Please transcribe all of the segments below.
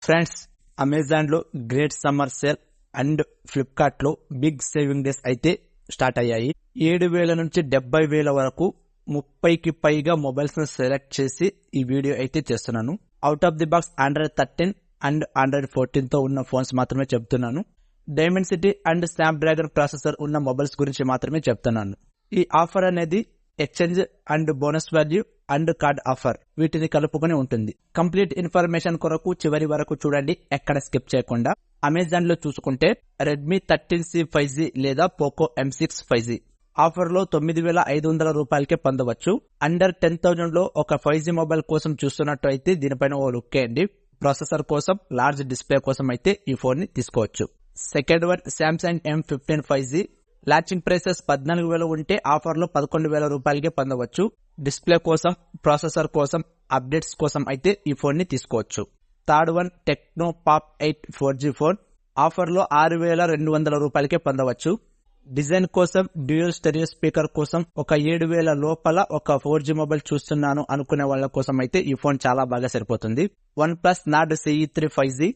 Friends, Amazon లో great summer sale and Flipkart లో big saving days అయితే start అయ్యాయి. 7,000 నుంచి 70,000 వరకు 30కి పైగా మొబైల్స్ ను సెలెక్ట్ చేసి ఈ వీడియో అయితే చేస్తున్నాను. Out of the box Android 13 and Android 14 తో ఉన్న ఫోన్స్ మాత్రమే చెప్తున్నాను. డైమెన్సిటీ అండ్ స్నాప్డ్రాగన్ ప్రాసెసర్ ఉన్న మొబైల్స్ గురించి మాత్రమే చెప్తున్నాను. ఈ ఆఫర్ అనేది exchange and bonus value and card offer వీటిని కలుపుకొని ఉంటుంది. కంప్లీట్ ఇన్ఫర్మేషన్ కొరకు చివరి వరకు చూడండి, ఎక్కడ స్కిప్ చేయకుండా. అమెజాన్ లో చూసుకుంటే రెడ్మీ 13C 5G లేదా పోకో M6 5G ఆఫర్ లో 9,500 రూపాయలకే పొందవచ్చు. అండర్ 10,000 లో ఒక 5G మొబైల్ కోసం చూస్తున్నట్టు అయితే దీనిపైన ఓ లుక్ వేయండి. ప్రాసెసర్ కోసం, లార్జ్ డిస్ప్లే కోసం అయితే ఈ ఫోన్ ని తీసుకోవచ్చు. Second one Samsung M15 5G. Launching prices 14,000 ఉంటే ఆఫర్ లో 11,000 రూపాయలకే పొందవచ్చు. డిస్ప్లే కోసం, ప్రాసెసర్ కోసం, అప్డేట్స్ కోసం అయితే ఈ ఫోన్ ని తీసుకోవచ్చు. Third one techno pop 8 4G phone. Offer లో 6,200 రూపాయలకే పొందవచ్చు. డిజైన్ కోసం, డ్యూయల్ స్టెరియో స్పీకర్ కోసం, ఒక 7,000 లోపల ఒక 4G మొబైల్ చూస్తున్నాను అనుకునే వాళ్ళ కోసం అయితే ఈ ఫోన్ చాలా బాగా సరిపోతుంది. OnePlus Nord CE3 5G.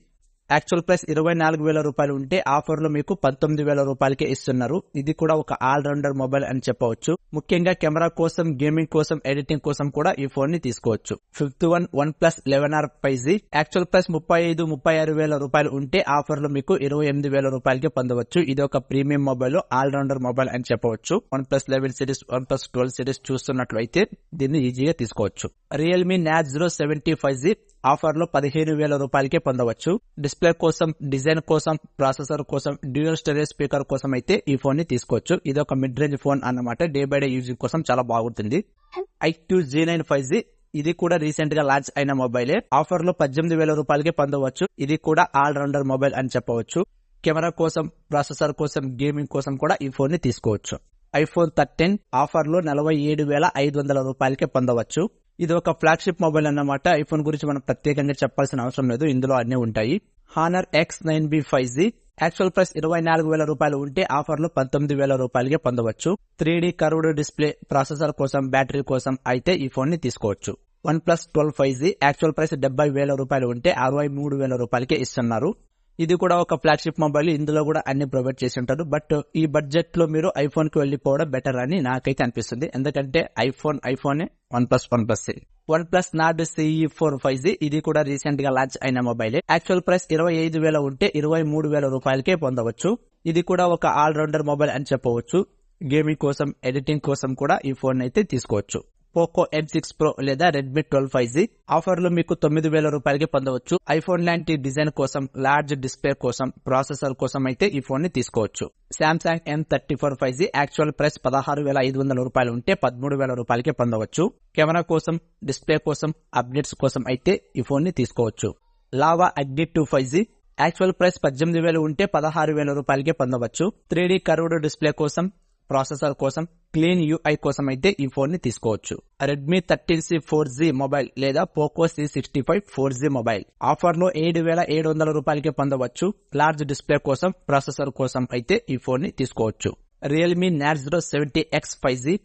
Actual price 24,000 రూపాయలు ఉంటే ఆఫర్ లో మీకు 19,000 రూపాయలకే ఇస్తున్నారు. ఇది కూడా ఒక ఆల్ రౌండర్ మొబైల్ అని చెప్పవచ్చు. ముఖ్యంగా కెమెరా కోసం, గేమింగ్ కోసం, ఎడిటింగ్ కోసం కూడా ఈ ఫోన్ ని తీసుకోవచ్చు. Fifth one OnePlus 11R 5G. Actual price 35,000-36,000 రూపాయలు ఉంటే ఆఫర్ లో మీకు 28,000 రూపాయలకే పొందవచ్చు. ఇది ఒక premium mobile, all rounder mobile అని చెప్పవచ్చు. OnePlus 11 సిరీస్, OnePlus 12 సిరీస్ చూస్తున్నట్లు అయితే దీన్ని ఈజీగా తీసుకోవచ్చు. రియల్మీ Nano 70 5G ఆఫర్ లో 15,000 రూపాయలకే పొందవచ్చు. డిస్ప్లే కోసం, డిజైన్ కోసం, ప్రాసెసర్ కోసం, డ్యూయల్ స్టెరియో స్పీకర్ కోసం అయితే ఈ ఫోన్ ని తీసుకోవచ్చు. ఇది ఒక మిడ్ రేంజ్ ఫోన్ అన్నమాట. డే బై డే యూజింగ్ కోసం చాలా బాగుంటుంది. iQOO G9 5G. ఇది కూడా రీసెంట్ గా లాంచ్ అయిన మొబైలే. ఆఫర్ లో 18,000 రూపాయలకే పొందవచ్చు. ఇది కూడా ఆల్ రౌండర్ మొబైల్ అని చెప్పవచ్చు. కెమెరా కోసం, ప్రాసెసర్ కోసం, గేమింగ్ కోసం కూడా ఈ ఫోన్ ని తీసుకోవచ్చు. iPhone 13 ఆఫర్ లో 47,500 రూపాయలకే పొందవచ్చు. ఇది ఒక ఫ్లాగ్షిప్ మొబైల్ అన్నమాట. ఐఫోన్ గురించి మనం ప్రత్యేకంగా చెప్పాల్సిన అవసరం లేదు, ఇందులో అన్ని ఉంటాయి. Honor X9B 5G. Actual price 24,000 రూపాయలు ఉంటే ఆఫర్ లో 19,000 రూపాయలకే పొందవచ్చు. 3D కర్వ్డ్ డిస్ప్లే, ప్రాసెసర్ కోసం, బ్యాటరీ కోసం అయితే ఈ ఫోన్ ని తీసుకోవచ్చు. OnePlus 12 5G. యాక్చువల్ ప్రైస్ 70,000 రూపాయలు ఉంటే 63,000 రూపాయలకే ఇస్తున్నారు. ఇది కూడా ఒక ఫ్లాగ్షిప్ మొబైల్. ఇందులో కూడా అన్ని ప్రొవైడ్ చేసి ఉంటారు. బట్ ఈ బడ్జెట్ లో మీరు ఐఫోన్ కి వెళ్లిపోవడం బెటర్ అని నాకైతే అనిపిస్తుంది. ఎందుకంటే iPhone OnePlus OnePlus Nord CE4 5G. ఇది కూడా రీసెంట్ గా లాంచ్ అయిన మొబైలే. యాక్చువల్ ప్రైస్ 25,000 ఉంటే 23,000 రూపాయలకే పొందవచ్చు. ఇది కూడా ఒక ఆల్ రౌండర్ మొబైల్ అని చెప్పవచ్చు. గేమింగ్ కోసం, ఎడిటింగ్ కోసం కూడా ఈ ఫోన్ అయితే తీసుకోవచ్చు. పోకో M6 Pro లేదా రెడ్మీ 12 5G. ఆఫర్ లో మీకు 9,000 రూపాయలకి పొందవచ్చు. ఐఫోన్ లాంటి డిజైన్ కోసం, లార్జ్ డిస్ప్లే కోసం, ప్రాసెసర్ కోసం అయితే ఈ ఫోన్ ని తీసుకోవచ్చు. Samsung M34 5G. Actual price 16,500 రూపాయలు ఉంటే 13,000 రూపాయలకే పొందవచ్చు. కెమెరా కోసం, డిస్ప్లే కోసం, అప్డేట్స్ కోసం అయితే ఈ ఫోన్ ని తీసుకోవచ్చు. Lava Agni 2 5G. Actual price 18,000 ఉంటే 16,000 రూపాయలకే పొందవచ్చు. 3D కర్వ్డ్ డిస్ప్లే కోసం, ప్రాసెసర్ కోసం, క్లీన్ UI కోసం అయితే ఈ ఫోన్ ని తీసుకోవచ్చు. రెడ్మీ 13C 4G మొబైల్ లేదా Poco C65 4G mobile offer లో 7,700 రూపాయలకే పొందవచ్చు. లార్జ్ డిస్ప్లే కోసం, ప్రాసెసర్ కోసం అయితే ఈ ఫోన్ ని తీసుకోవచ్చు. Realme Nano 70X 5G.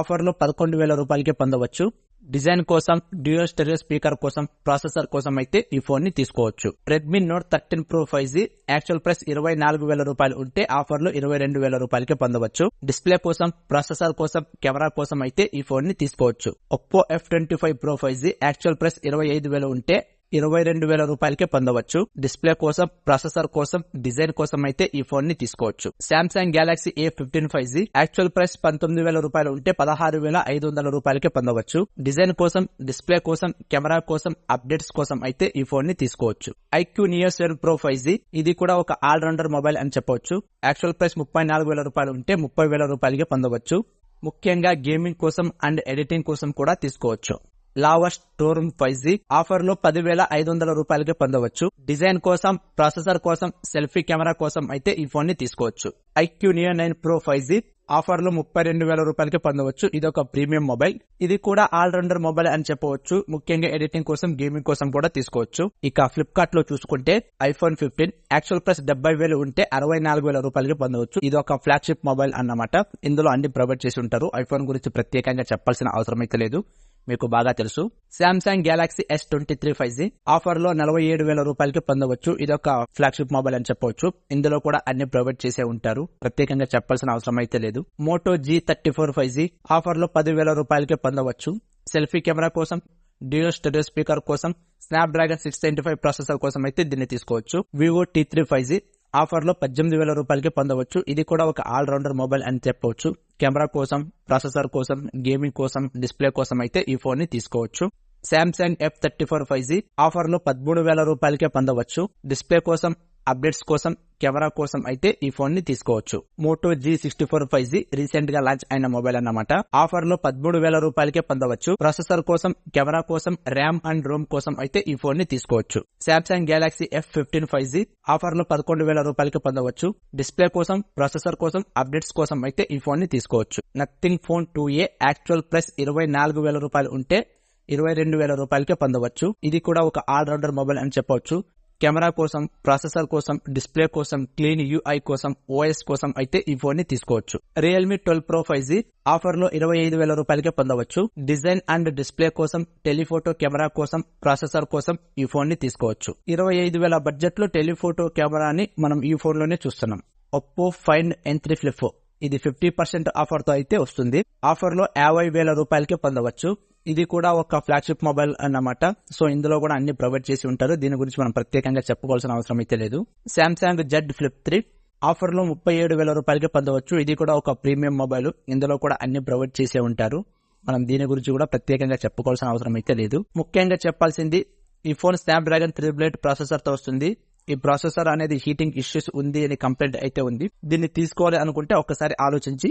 Offer లో 11,000 రూపాయలకే పొందవచ్చు. డిజైన్ కోసం, డ్యూయల్ స్టెరియో స్పీకర్ కోసం, ప్రాసెసర్ కోసం అయితే ఈ ఫోన్ ని తీసుకోవచ్చు. Redmi Note 13 Pro 5G. Actual price 24,000 రూపాయలు ఉంటే ఆఫర్ లో 22,000 రూపాయలకే పొందవచ్చు. డిస్ప్లే కోసం, ప్రాసెసర్ కోసం, కెమెరా కోసం అయితే ఈ ఫోన్ ని తీసుకోవచ్చు. Oppo F25 Pro 5G. Actual price 25,000 ఉంటే 22,000 రూపాయలకే పొందవచ్చు. డిస్ప్లే కోసం, ప్రాసెసర్ కోసం, డిజైన్ కోసం అయితే ఈ ఫోన్ ని తీసుకోవచ్చు. Samsung Galaxy A15 5G. Actual price 19,000 రూపాయలు ఉంటే 16,500 రూపాయలకే పొందవచ్చు. డిజైన్ కోసం, డిస్ప్లే కోసం, కెమెరా కోసం, అప్డేట్స్ కోసం అయితే ఈ ఫోన్ ని తీసుకోవచ్చు. iQOO Neo 7 Pro 5G. ఇది కూడా ఒక ఆల్ రౌండర్ మొబైల్ అని చెప్పవచ్చు. యాక్చువల్ ప్రైస్ 34,000 రూపాయలు ఉంటే 30,000 రూపాయలకే పొందవచ్చు. ముఖ్యంగా గేమింగ్ కోసం అండ్ ఎడిటింగ్ కోసం కూడా తీసుకోవచ్చు. Lava Storm 5G. ఆఫర్ లో 10,500 రూపాయలకే పొందవచ్చు. డిజైన్ కోసం, ప్రాసెసర్ కోసం, సెల్ఫీ కెమెరా కోసం అయితే ఈ ఫోన్ ని తీసుకోవచ్చు. iQOO Neo 9 Pro 5G. Offer లో 32,000 రూపాయలకి పొందవచ్చు. ఇది ఒక ప్రీమియం మొబైల్. ఇది కూడా ఆల్ రౌండర్ మొబైల్ అని చెప్పవచ్చు. ముఖ్యంగా ఎడిటింగ్ కోసం, గేమింగ్ కోసం కూడా తీసుకోవచ్చు. ఇక ఫ్లిప్కార్ట్ లో చూసుకుంటే iPhone 15 యాక్చువల్ ప్రైస్ 70,000 ఉంటే 64,000 రూపాయలకి పొందవచ్చు. ఇది ఒక ఫ్లాగ్షిప్ మొబైల్ అన్నమాట. ఇందులో అన్ని ప్రొవైడ్ చేసి ఉంటారు. ఐఫోన్ గురించి ప్రత్యేకంగా చెప్పాల్సిన అవసరం అయితే లేదు. మీకు బాగా తెలుసు. Samsung Galaxy S23 5G offer లో 47,000 రూపాయలకి పొందవచ్చు. ఇదొక ఫ్లాగ్షిప్ మొబైల్ అని చెప్పవచ్చు. ఇందులో కూడా అన్ని ప్రొవైడ్ చేసే ఉంటారు, ప్రత్యేకంగా చెప్పాల్సిన అవసరం అయితే లేదు. మోటో G34 5G ఆఫర్ లో 10,000 రూపాయలకి పొందవచ్చు. సెల్ఫీ కెమెరా కోసం, డ్యూయల్ స్టెరియో స్పీకర్ కోసం, స్నాప్డ్రాగన్ 695 ప్రాసెసర్ కోసం అయితే దీన్ని తీసుకోవచ్చు. వివో T3 5G ఆఫర్ లో 18,000 రూపాయలకి పొందవచ్చు. ఇది కూడా ఒక ఆల్రౌండర్ మొబైల్ అని చెప్పవచ్చు. కెమెరా కోసం, ప్రాసెసర్ కోసం, గేమింగ్ కోసం, డిస్ప్లే కోసం అయితే ఈ ఫోన్ ని తీసుకోవచ్చు. శాంసంగ్ F34 5G ఆఫర్ లో 13,000 రూపాయలకే పొందవచ్చు. డిస్ప్లే కోసం, అప్డేట్స్ కోసం, కెమెరా కోసం అయితే ఈ ఫోన్ ని తీసుకోవచ్చు. మోటో G64 5G రీసెంట్ గా లాంచ్ అయిన మొబైల్ అన్నమాట. ఆఫర్ లో 13,000 రూపాయలకే పొందవచ్చు. ప్రాసెసర్ కోసం, కెమెరా కోసం, ర్యామ్ అండ్ రోమ్ కోసం అయితే ఈ ఫోన్ ని తీసుకోవచ్చు. Samsung Galaxy F15 5G offer లో 11,000 రూపాయలకి పొందవచ్చు. డిస్ప్లే కోసం, ప్రాసెసర్ కోసం, అప్డేట్స్ కోసం అయితే ఈ ఫోన్ ని తీసుకోవచ్చు. Nothing phone 2A actual price 24,000 రూపాయలు ఉంటే 22,000 రూపాయలకే పొందవచ్చు. ఇది కూడా ఒక ఆల్రౌండర్ మొబైల్ అని చెప్పవచ్చు. కెమెరా కోసం, ప్రాసెసర్ కోసం, డిస్ప్లే కోసం, క్లీన్ UI కోసం, OS కోసం అయితే ఈ ఫోన్ ని తీసుకోవచ్చు. రియల్మీ 12 Pro 5G ఆఫర్ లో 25,000 రూపాయలకే పొందవచ్చు. డిజైన్ అండ్ డిస్ప్లే కోసం, టెలిఫోటో కెమెరా కోసం, ప్రాసెసర్ కోసం ఈ ఫోన్ ని తీసుకోవచ్చు. 25,000 బడ్జెట్ లో టెలిఫోటో కెమెరాని మనం ఈ ఫోన్ లోనే చూస్తున్నాం. ఒప్పో ఫైండ్ N3 Flip ఇది 50% ఆఫర్ తో అయితే వస్తుంది. ఆఫర్ లో 50,000 రూపాయలకే పొందవచ్చు. ఇది కూడా ఒక ఫ్లాగ్షిప్ మొబైల్ అన్నమాట. సో ఇందులో కూడా అన్ని ప్రొవైడ్ చేసి ఉంటారు. దీని గురించి మనం ప్రత్యేకంగా చెప్పుకోవాల్సిన అవసరం అయితే లేదు. శాంసంగ్ Z Flip 3 ఆఫర్ లో 37,000 రూపాయలకి పొందవచ్చు. ఇది కూడా ఒక ప్రీమియం మొబైల్. ఇందులో కూడా అన్ని ప్రొవైడ్ చేసే ఉంటారు. మనం దీని గురించి కూడా ప్రత్యేకంగా చెప్పుకోవాల్సిన అవసరం అయితే లేదు. ముఖ్యంగా చెప్పాల్సింది, ఈ ఫోన్ స్నాప్డ్రాగన్ 388 ప్రాసెసర్ తో వస్తుంది. ఈ ప్రాసెసర్ అనేది హీటింగ్ ఇష్యూస్ ఉంది అని కంప్లైంట్ అయితే ఉంది. దీన్ని తీసుకోవాలి అనుకుంటే ఒక్కసారి ఆలోచించి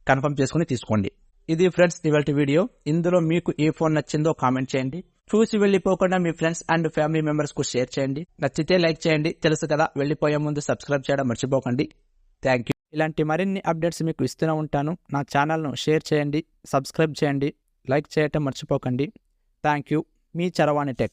కన్ఫర్మ్ చేసుకుని తీసుకోండి. ఇది ఫ్రెండ్స్ ఇవాల్టి వీడియో. ఇందులో మీకు ఏ ఫోన్ నచ్చిందో కామెంట్ చేయండి. చూసి వెళ్లిపోకుండా మీ ఫ్రెండ్స్ అండ్ ఫ్యామిలీ మెంబర్స్ కు షేర్ చేయండి. నచ్చితే లైక్ చేయండి. తెలుసు కదా, వెళ్లిపోయే ముందు సబ్స్క్రైబ్ చేయడం మర్చిపోకండి. Thank you. ఇలాంటి మరిన్ని అప్డేట్స్ మీకు ఇస్తూనే ఉంటాను. నా ఛానల్ను షేర్ చేయండి, సబ్స్క్రైబ్ చేయండి, లైక్ చేయటం మర్చిపోకండి. Thank you. మీ చరవాణి టెక్.